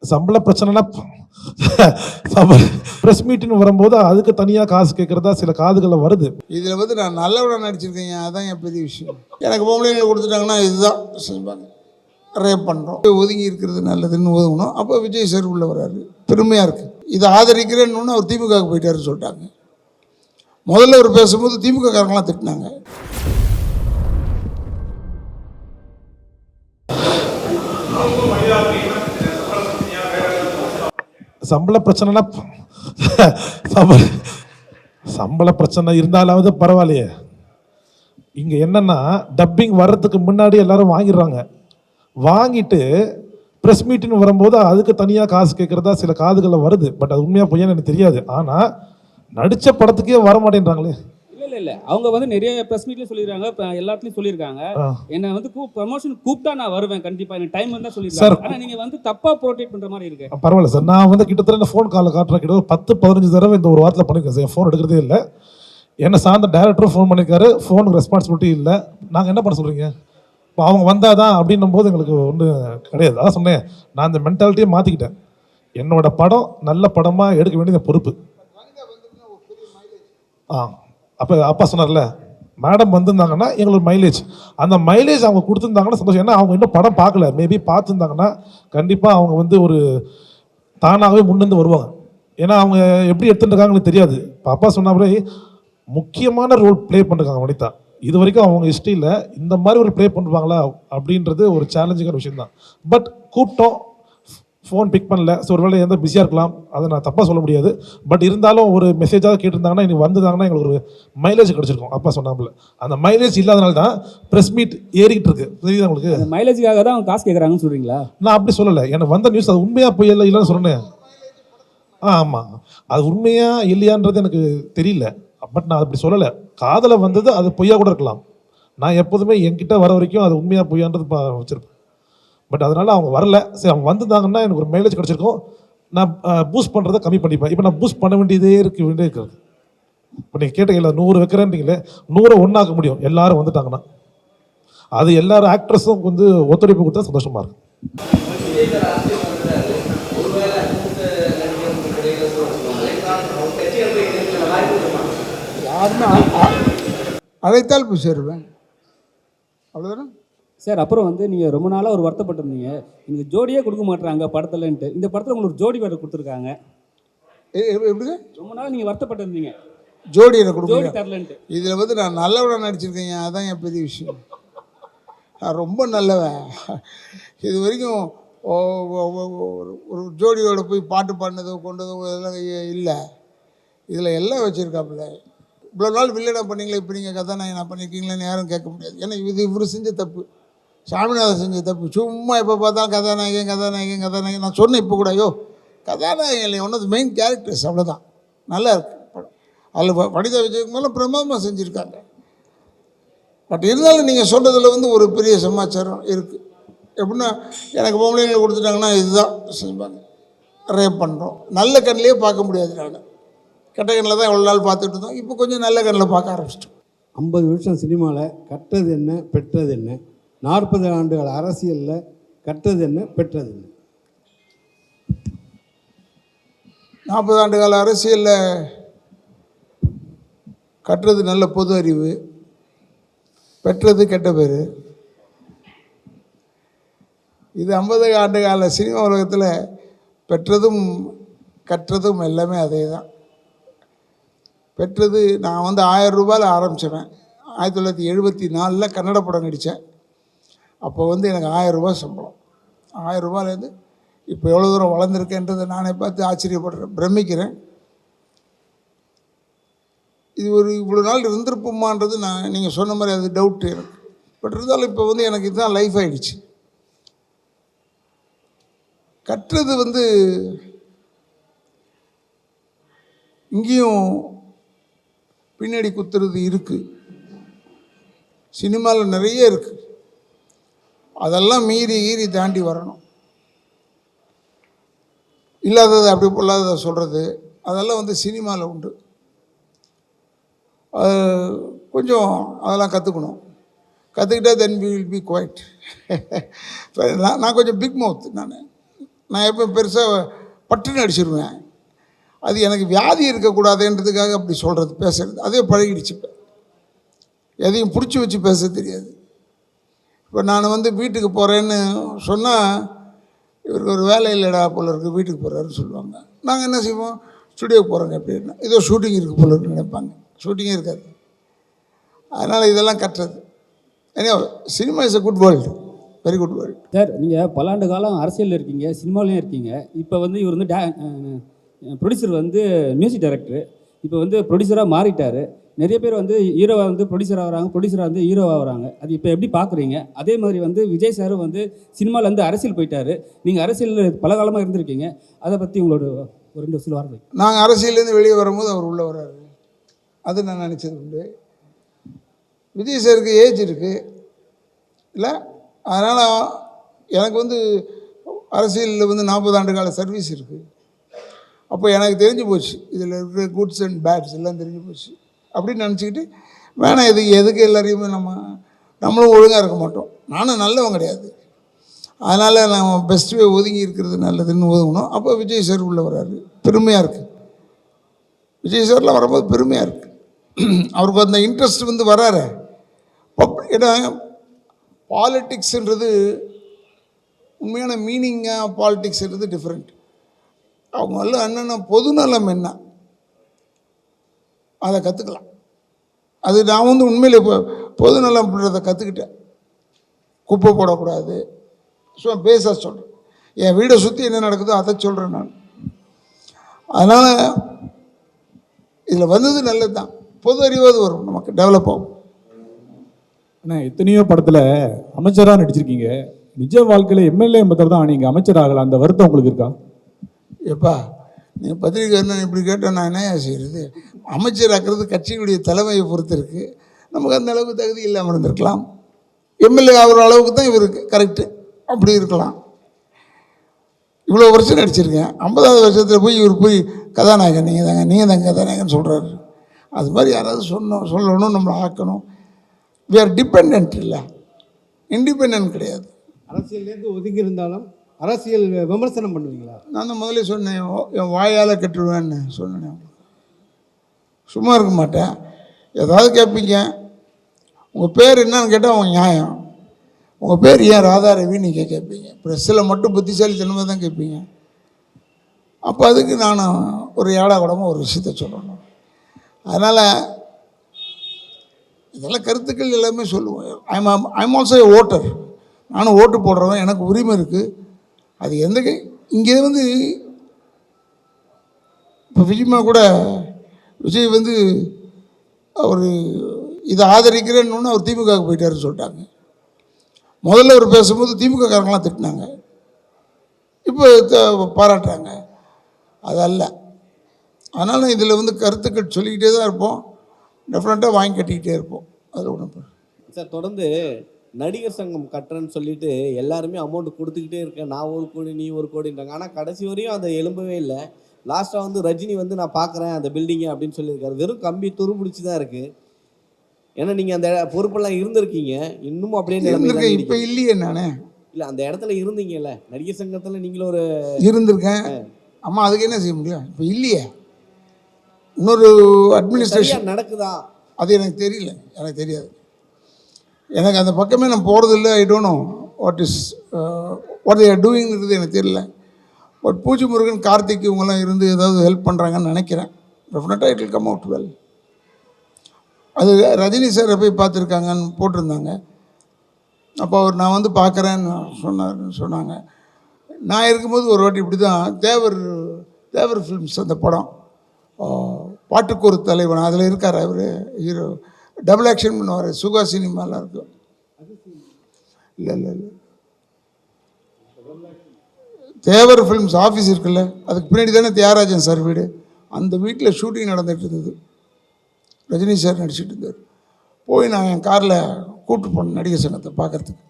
சம்பள பிரச்சனைனா ப்ரெஸ் மீட்டின்னு வரும்போது அதுக்கு தனியாக காசு கேட்குறதா சில காதுகளில் வருது. இதில் வந்து நான் நல்லவனாக நடிச்சிருக்கேன், அதான் என் பெரிய விஷயம். எனக்கு பொம்பளைங்களை கொடுத்துட்டாங்கன்னா இதுதான் செய்வாங்க, ரேப் பண்ணுறோம், ஒதுங்கி இருக்கிறது நல்லதுன்னு ஒதுங்கணும். அப்போ விஜய் சார் உள்ள வர்றாரு, பெருமையாக இருக்குது. இதை ஆதரிக்கிறேன்னு அவர் திமுகவுக்கு போயிட்டாருன்னு சொல்லிட்டாங்க. முதல்ல அவர் பேசும்போது திமுக காரங்களாம் திட்டினாங்க. சம்பள பிரச்சனைனா சம்பள பிரச்சனை இருந்தாலாவது பரவாயில்லையே. இங்கே என்னன்னா டப்பிங் வர்றதுக்கு முன்னாடி எல்லாரும் வாங்கிடுறாங்க. வாங்கிட்டு ப்ரெஸ் மீட்டின்னு வரும்போது அதுக்கு தனியாக காசு கேட்குறதா சில காதுகளில் வருது. பட் அது உண்மையாக பொய்யான்னு எனக்கு தெரியாது. ஆனால் நடித்த படத்துக்கே வர மாட்டேன்றாங்களே. இல்ல அவங்க வந்து நிறைய ப்ரெஸ் மீட்லயும் சொல்லிருக்காங்க, எல்லாத்துலயும் சொல்லிருக்காங்க. என்ன வந்து ப்ரமோஷன் கூப்பிட்டா நான் வருவேன் கண்டிப்பா, எனக்கு டைம் இருந்தா சொல்லிருக்காங்க. ஆனா நீங்க வந்து தப்பா ப்ரோடெக்ட் பண்ற மாதிரி இருக்கு. பரவாயில்ல சார், நான் வந்து கிட்டத்தட்ட ஃபோன் காலில் காட்டுறேன், கிட்ட 10-15 தடவை இந்த ஒரு வாரத்தில் பண்ணியிருக்கேன் சார். ஃபோன் எடுக்கிறதே இல்லை. என்ன சார்ந்த டைரக்டரும் ஃபோன் பண்ணியிருக்காரு, ஃபோனுக்கு ரெஸ்பான்சிபிலிட்டி இல்லை. நாங்கள் என்ன பண்ண சொல்கிறீங்க? இப்போ அவங்க வந்தால் தான் அப்படின்னும் போது எங்களுக்கு ஒன்றும் கிடையாது. அதான் சொன்னேன், நான் இந்த மென்டாலிட்டியை மாற்றிக்கிட்டேன். என்னோட படம் நல்ல படமாக எடுக்க வேண்டிய பொறுப்பு. அப்போ அப்பா சொன்னார்ல, மேடம் வந்திருந்தாங்கன்னா எங்களுக்கு மைலேஜ், அந்த மைலேஜ் அவங்க கொடுத்துருந்தாங்கன்னா சந்தோஷம். ஏன்னா அவங்க இன்னும் படம் பார்க்கல, மேபி பார்த்துருந்தாங்கன்னா கண்டிப்பாக அவங்க வந்து ஒரு தானாகவே முன்னிருந்து வருவாங்க. ஏன்னா அவங்க எப்படி எடுத்துட்டுருக்காங்கன்னு தெரியாது. இப்போ அப்பா சொன்னாலே முக்கியமான ரோல் ப்ளே பண்ணிருக்காங்க வனிதா. இது வரைக்கும் அவங்க ஹிஸ்ட்ரியில் இந்த மாதிரி ஒரு ப்ளே பண்ணுவாங்களா அப்படின்றது ஒரு சேலஞ்சிங்கான விஷயம் தான். பட் கூப்பிட்டோம், ஃபோன் பிக் பண்ணல. ஸோ ஒரு வேளை எந்த பிஸியாக இருக்கலாம், அதை நான் தப்பாக சொல்ல முடியாது. பட் இருந்தாலும் ஒரு மெசேஜாக கேட்டிருந்தாங்கன்னா, இன்னைக்கு வந்திருந்தாங்கன்னா எங்களுக்கு ஒரு மைலேஜ் கிடச்சிருக்கும். அப்பா சொன்னாமல் அந்த மைலேஜ் இல்லாதனால தான் ப்ரெஸ் மீட் ஏறிக்கிட்டு இருக்கு. தெரியுது உங்களுக்கு? அந்த மைலேஜுக்காக தான் அவங்க காசு கேட்குறாங்கன்னு சொல்கிறீங்களா? நான் அப்படி சொல்லலை, எனக்கு வந்த நியூஸ் அது உண்மையாக போய் இல்லைன்னு சொன்னேன். ஆமாம், அது உண்மையா இல்லையான்றது எனக்கு தெரியல. பட் நான் அப்படி சொல்லலை. காதலை வந்தது அது பொய்யா கூட இருக்கலாம். நான் எப்போதுமே என்கிட்ட வர வரைக்கும் அது உண்மையாக பொய்யான்றது வச்சுருப்பேன். பட் அதனால் அவங்க வரல. சரி, அவங்க வந்திருந்தாங்கன்னா எனக்கு ஒரு மைலேஜ் கிடச்சிருக்கும். நான் பூஸ்ட் பண்ணுறதை கம்மி பண்ணிப்பேன். இப்போ நான் பூஸ்ட் பண்ண வேண்டியதே இருக்கிறது. இப்போ நீங்கள் கேட்டீங்களா 100 வைக்கிறேன்றீங்களே, 100 ஒன்றாக்க முடியும் எல்லாரும் வந்துட்டாங்கன்னா. அது எல்லாரும் ஆக்ட்ரஸும் வந்து ஒத்துழைப்பு கொடுத்தா சந்தோஷமாக இருக்கும். அழைத்தால் போய் சேருவேன், அவ்வளோதானே சார். அப்புறம் வந்து நீங்கள் ரொம்ப நாளாக ஒரு வருத்தப்பட்டிருந்தீங்க, நீங்கள் ஜோடியே கொடுக்க மாட்டுறாங்க படத்துலன்ட்டு. இந்த படத்தில் உங்களுக்கு ஒரு ஜோடி வேறு கொடுத்துருக்காங்க. எப்படிங்க? ரொம்ப நாள் நீங்கள் வருத்தப்பட்டிருந்தீங்க ஜோடி எனக்கு கொடுக்க தரலன்ட்டு. இதில் வந்து நான் நல்லவனாக நடிச்சிருக்கேன், அதான் என் பெரிய விஷயம். நான் ரொம்ப நல்லவன். இது வரைக்கும் ஒரு ஜோடியோட போய் பாட்டு பாடினதோ கொண்டதோ இதெல்லாம் இல்லை. இதில் எல்லாம் வச்சுருக்காப்புல. இவ்வளோ நாள் வில்லனை பண்ணீங்களே, இப்போ நீங்கள் கதாநாயகன் பண்ணியிருக்கீங்களேன்னு யாரும் கேட்க முடியாது. ஏன்னா இவர் செஞ்ச தப்பு, சாமிநாதன் செஞ்ச தப்பு. சும்மா எப்போ பார்த்தாலும் கதாநாயகன் நான் சொன்னேன் இப்போ கூட, ஐயோ கதாநாயகன் one of the main characters, அவ்வளோதான். நல்லா இருக்குது படம். அதில் வனிதா விஜயகுமார் பிரமாதமாக செஞ்சுருக்காங்க. பட் இருந்தாலும் நீங்கள் சொல்கிறதுல வந்து ஒரு பெரிய சமாச்சாரம் இருக்குது. எப்படின்னா எனக்கு பொம்பளைங்களை கொடுத்துட்டாங்கன்னா இதுதான் செய்வாங்க, ரேப் பண்ணுறோம். நல்ல கண்ணிலே பார்க்க முடியாது. நான் கெட்ட கண்ணில் தான் எவ்வளோ நாள் பார்த்துட்டு இருந்தோம். இப்போ கொஞ்சம் நல்ல கண்ணில் பார்க்க ஆரம்பிச்சிட்டோம். 50 வருஷம் சினிமாவில் கற்றது என்ன பெற்றது என்ன, 40 ஆண்டுகள் அரசியலில் கற்றது என்ன பெற்றது என்ன. 40 ஆண்டு கால அரசியலில் கற்றது நல்ல பொது அறிவு, பெற்றது கெட்ட பேர். இது 50 ஆண்டு கால சினிமா உலகத்தில் பெற்றதும் கற்றதும் எல்லாமே அதே தான். பெற்றது, நான் வந்து 1000 ரூபாயில் ஆரம்பித்தேன். 1974 கன்னட படம் நடித்தேன். அப்போ வந்து எனக்கு 1000 ரூபா சம்பளம். 1000 ரூபாயிலேருந்து இப்போ எவ்வளோ தூரம் வளர்ந்துருக்கேன்றதை நானே பார்த்து ஆச்சரியப்படுறேன், பிரமிக்கிறேன். இது ஒரு இவ்வளோ நாள் இருந்திருப்போமான்றது நீங்கள் சொன்ன மாதிரி அது டவுட்டு எனக்கு. பட் இருந்தாலும் இப்போ வந்து எனக்கு இதுதான் லைஃப் ஆகிடுச்சு. கற்றது வந்து இங்கேயும் பின்னாடி குத்துறது இருக்குது. சினிமாவில் நிறைய இருக்குது. அதெல்லாம் மீறி தாண்டி வரணும். இல்லாததை அப்படி பொல்லாததை சொல்கிறது அதெல்லாம் வந்து சினிமாவில் உண்டு. கொஞ்சம் அதெல்லாம் கற்றுக்கணும். கற்றுக்கிட்டா then we will be quite. நான் கொஞ்சம் பிக் மவுத். நான் எப்போ பெருசாக பட்டுன்னு அடிச்சிருவேன். அது எனக்கு வியாதி இருக்கக்கூடாதுன்றதுக்காக அப்படி சொல்கிறது, பேசுகிறது. அதே பழகிடுச்சு. இப்போ எதையும் பிடிச்சி வச்சு பேச தெரியாது. இப்போ நான் வந்து வீட்டுக்கு போகிறேன்னு சொன்னால், இவருக்கு ஒரு வேலை இல்லைடா போல இருக்குது, வீட்டுக்கு போகிறாருன்னு சொல்லுவாங்க. நாங்கள் என்ன செய்வோம், ஸ்டுடியோக்கு போகிறோங்க அப்படின்னா, ஏதோ ஷூட்டிங் இருக்குது போல இருக்குன்னு நினைப்பாங்க. ஷூட்டிங்கே இருக்காது. அதனால் இதெல்லாம் கட்டுறது. ஏன்னா cinema is a good world, very good world. Sir, நீங்கள் பல ஆண்டு காலம் அரசியலில் இருக்கீங்க, சினிமாவிலையும் இருக்கீங்க. இப்போ வந்து இவர் வந்து ப்ரொடியூசர் வந்து மியூசிக் டைரக்டர், இப்போ வந்து ப்ரொடியூசராக மாறிட்டார். நிறைய பேர் வந்து ஹீரோவாக வந்து ப்ரொடியூசர் ஆகிறாங்க, ப்ரொடியூசராக வந்து ஹீரோவாக வராங்க. அது இப்போ எப்படி பார்க்குறீங்க? அதே மாதிரி வந்து விஜய் சாரும் வந்து சினிமாவிலேருந்து அரசியல் போயிட்டார். நீங்கள் அரசியலில் பல காலமாக இருந்திருக்கீங்க. அதை பற்றி உங்களோட ஒரு 2 சில வார்த்தை. நாங்கள் அரசியலேருந்து வெளியே வரும்போது அவர் உள்ளே வர்றாரு. அது நான் நினச்சது உண்டு. விஜய் சாருக்கு ஏஜ் இருக்குது இல்லை, அதனால் எனக்கு வந்து அரசியலில் வந்து 40 ஆண்டு கால சர்வீஸ் இருக்குது. அப்போ எனக்கு தெரிஞ்சு போச்சு, இதில் இருக்கிற குட்ஸ் அண்ட் பேட்ஸ் எல்லாம் தெரிஞ்சு போச்சு. அப்படின்னு நினச்சிக்கிட்டு வேணாம், எதுக்கு எல்லாரையுமே நம்மளும் ஒழுங்காக இருக்க மாட்டோம். நானும் நல்லவன் கிடையாது. அதனால் நம்ம பெஸ்ட்டுவே ஒதுங்கி இருக்கிறது நல்லதுன்னு ஒதுங்கணும். அப்போ விஜய் சார் உள்ளே வர்றாரு, பெருமையாக இருக்குது. விஜய் சார்லாம் வரும்போது பெருமையாக இருக்குது. அவருக்கு அந்த இன்ட்ரெஸ்ட் வந்து வராரு. ஏன்னா பாலிட்டிக்ஸுன்றது, உண்மையான மீனிங்காக பாலிட்டிக்ஸ்ன்றது டிஃப்ரெண்ட். அவங்க எல்லாம் என்னென்ன பொதுநலம் என்ன அதை கற்றுக்கலாம். அது நான் வந்து உண்மையில் இப்போ பொதுநலம்ன்றதை கற்றுக்கிட்டேன். குப்பை போடக்கூடாது, சும்மா பேச சொல்கிறேன். என் வீடை சுற்றி என்ன நடக்குதோ அதை சொல்கிறேன் நான். அதனால் இதில் வந்தது நல்லது தான். பொது அறிவாது வரும், நமக்கு டெவலப் ஆகும். ஆனால் எத்தனையோ படத்தில் அமைச்சராக நடிச்சிருக்கீங்க. நிஜ வாழ்க்கையில் எம்எல்ஏ மாத்திரம் தான் நீங்கள் அமைச்சர் ஆகலை. அந்த வருத்தம் உங்களுக்கு இருக்கா? எப்பா நீங்கள் பத்திரிக்கை இப்படி கேட்டால் நான் என்ன செய்கிறது? அமைச்சராக்கிறது கட்சியினுடைய தலைமையை பொறுத்து இருக்குது. நமக்கு அந்த அளவுக்கு தகுதி இல்லாமல் இருந்திருக்கலாம். எம்எல்ஏ ஆகிற அளவுக்கு தான் இவருக்கு கரெக்டு, அப்படி இருக்கலாம். இவ்வளோ வருஷம் நடிச்சிருக்கேன். 50வது வருஷத்தில் போய் இவர் போய் கதாநாயகன் நீங்கள் தாங்க கதாநாயகன் சொல்கிறாரு. அது மாதிரி யாராவது சொல்லணும், நம்மளை ஆக்கணும். வி ஆர் டிபெண்ட், இல்லை இண்டிபெண்ட் கிடையாது. அரசியல்லேருந்து ஒதுங்கி இருந்தாலும் அரசியல் விமர்சனம் பண்ணுவீங்களா? நான் தான் முதல்ல சொன்னேன், என் வாயால் கட்டுருவேன்னு சொன்னேன். சும்மா இருக்க மாட்டேன். ஏதாவது கேட்பீங்க, உங்கள் பேர் என்னன்னு கேட்டால் அவங்க நியாயம். உங்கள் பேர் ஏன் ராதாரவி நீங்கள் கேட்பீங்க. ப்ரெஸ்ஸில் மட்டும் புத்திசாலித்தனமாக தான் கேட்பீங்க. அப்போ அதுக்கு நான் ஒரு ஏடா கூடமாக ஒரு விஷயத்த சொல்லணும். அதனால் இதெல்லாம் கருத்துக்கள் எல்லாமே சொல்லுவேன். I'm also A voter. நானும் ஓட்டு போடுறவன், எனக்கு உரிமை இருக்குது. அது எந்த இங்கே வந்து இப்போ விஜயமா கூட விஜய் வந்து அவர் இதை ஆதரிக்கிறேன்னு அவர் திமுகவுக்கு போயிட்டாருன்னு சொல்லிட்டாங்க. முதல்ல அவர் பேசும்போது திமுககாரங்களாம் திட்டினாங்க, இப்போ பாராட்டுறாங்க. அதல்ல. அதனால் இதில் வந்து கருத்துக்கள் சொல்லிக்கிட்டே தான் இருப்போம். டெஃபினட்டாக வாங்கி கட்டிக்கிட்டே இருப்போம். அதில் ஒன்று சார், தொடர்ந்து நடிகர் சங்கம் கட்டுறேன்னு சொல்லிட்டு எல்லாருமே அமௌண்ட் கொடுத்துக்கிட்டே இருக்கேன். நான் 1 கோடி நீ 1 கோடின்றாங்க. ஆனால் கடைசி வரையும் அதை எழும்பவே இல்லை. லாஸ்ட்டாக வந்து ரஜினி வந்து நான் பார்க்குறேன் அந்த பில்டிங்கை அப்படின்னு சொல்லியிருக்காரு. வெறும் கம்பி துருபிடிச்சி தான் இருக்குது. ஏன்னா நீங்கள் அந்த பொறுப்பெல்லாம் இருந்திருக்கீங்க, இன்னமும் அப்படியே இப்போ இல்லையே. நானே இல்லை, அந்த இடத்துல இருந்தீங்கல்ல, நடிகர் சங்கத்தில் நீங்களும் ஒரு இருந்திருக்கேன். அம்மா, அதுக்கு என்ன செய்ய முடியும்? இப்போ இல்லையே. இன்னொரு அட்மினிஸ்ட்ரேஷன் நடக்குதா? அது எனக்கு தெரியல, எனக்கு தெரியாது. எனக்கு அந்த பக்கமே நான் போகிறதில்ல. I don't know what they are டூயிங்கிறது எனக்கு தெரியல. பட் பூஜை முருகன், கார்த்திக் இவங்கெல்லாம் இருந்து ஏதாவது ஹெல்ப் பண்ணுறாங்கன்னு நினைக்கிறேன். டெஃபினட்டாக it will come out well. அது ரஜினி சாரை போய் பார்த்துருக்காங்கன்னு போட்டிருந்தாங்க. அப்போ அவர் நான் வந்து பார்க்குறேன்னு சொன்னாங்க. நான் இருக்கும்போது ஒரு வாட்டி இப்படி தான் தேவர் ஃபிலிம்ஸ் அந்த படம், பாட்டுக்கு ஒரு தலைவன், அதில் இருக்கார் அவர் ஹீரோ. டபுள் ஆக்ஷன் பண்ணுவார். சுகா சினிமாலாம் இருக்கும். இல்லை தேவர் ஃபிலிம்ஸ் ஆஃபீஸ் இருக்குல்ல, அதுக்கு பின்னாடி தானே தியாகராஜன் சார் வீடு. அந்த வீட்டில் ஷூட்டிங் நடந்துகிட்டு இருந்தது. ரஜினி சார் நடிச்சிட்டு இருந்தார். போய் நான் என் காரில் கூப்பிட்டு போனேன் நடிகர் சங்கத்தை பார்க்குறதுக்கு.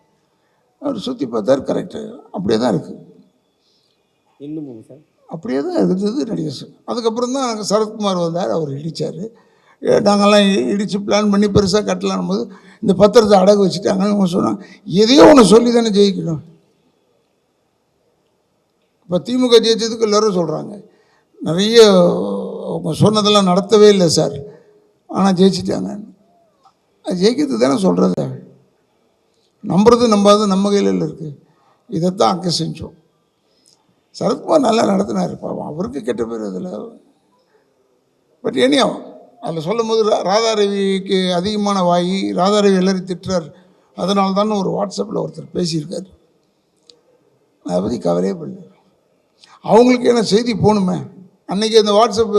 அவர் சுற்றி பார்த்தார். கரெக்டு, அப்படியே தான் இருக்குது. இன்னமும் சார் அப்படியே தான் இருந்தது நடிகர் சங்கம். அதுக்கப்புறம் தான் சரத்குமார் வந்தார், அவர் இடித்தார். நாங்கள்லாம் இடித்து பிளான் பண்ணி பெருசாக கட்டலான் போது இந்த பத்திரத்தை அடகு வச்சுட்டாங்கன்னு அவங்க சொன்னாங்க. எதையோ ஒன்று சொல்லி தானே ஜெயிக்கணும். இப்போ திமுக ஜெயிச்சதுக்கு எல்லோரும் சொல்கிறாங்க, நிறைய அவங்க சொன்னதெல்லாம் நடத்தவே இல்லை சார், ஆனால் ஜெயிச்சிட்டாங்க. அது ஜெயிக்கிறது தானே சொல்கிறது. நம்புறது நம்பாது நம்ம கையில் இருக்குது. இதைத்தான் அங்கே செஞ்சோம். சரத்குமார் நல்லா நடத்தினார், பாவம் அவருக்கு கெட்ட பேர் அதில். பட் ஏனியாவும் அதில் சொல்லும் போது ராதாரவிக்கு அதிகமான வாயி, ராதாரவி எல்லாரும் திட்டுறார், அதனால தான் ஒரு வாட்ஸ்அப்பில் ஒருத்தர் பேசியிருக்கார். அதை பற்றி கவலையே பண்ணல. அவங்களுக்கு என்ன செய்தி போகணுமே, அன்றைக்கி அந்த வாட்ஸ்அப்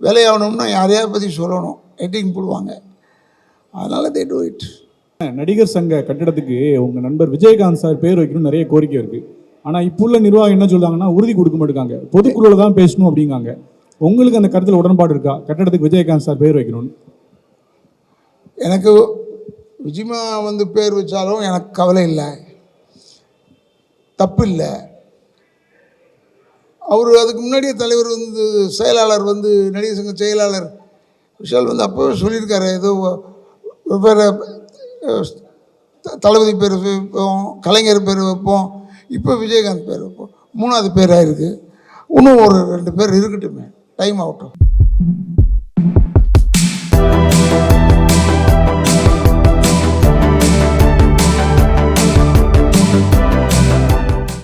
வேலையாகணும்னா யாரையாவது பற்றி சொல்லணும், எட்டிங் போடுவாங்க. அதனால் தே டூ இட். நடிகர் சங்க கட்டிடத்துக்கு உங்கள் நண்பர் விஜயகாந்த் சார் பேர் வைக்கணும்னு நிறைய கோரிக்கை இருக்குது. ஆனால் இப்போ உள்ள நிர்வாகம் என்ன சொல்கிறாங்கன்னா உறுதி கொடுக்க மாட்டேங்காங்க, பொதுக்குழுவில் தான் பேசணும் அப்படிங்காங்க. உங்களுக்கு அந்த கருத்தில் உடன்பாடு இருக்கா, கட்டடத்துக்கு விஜயகாந்த் சார் பேர் வைக்கணும்னு? எனக்கு விஜயமா வந்து பேர் வச்சாலும் எனக்கு கவலை இல்லை, தப்பு இல்லை. அவர் அதுக்கு முன்னாடியே தலைவர் வந்து செயலாளர் வந்து நடிகர் சங்க செயலாளர் விஷால் வந்து அப்போவே சொல்லியிருக்காரு, ஏதோ வெவ்வேறு தளபதி பேர் வைப்போம், கலைஞர் பேர் வைப்போம், இப்போ விஜயகாந்த் பேர் வைப்போம், 3வது பேராக இருக்குது. இன்னும் ஒரு 2 பேர் இருக்கட்டுமே, டைம் ஆகட்டும்.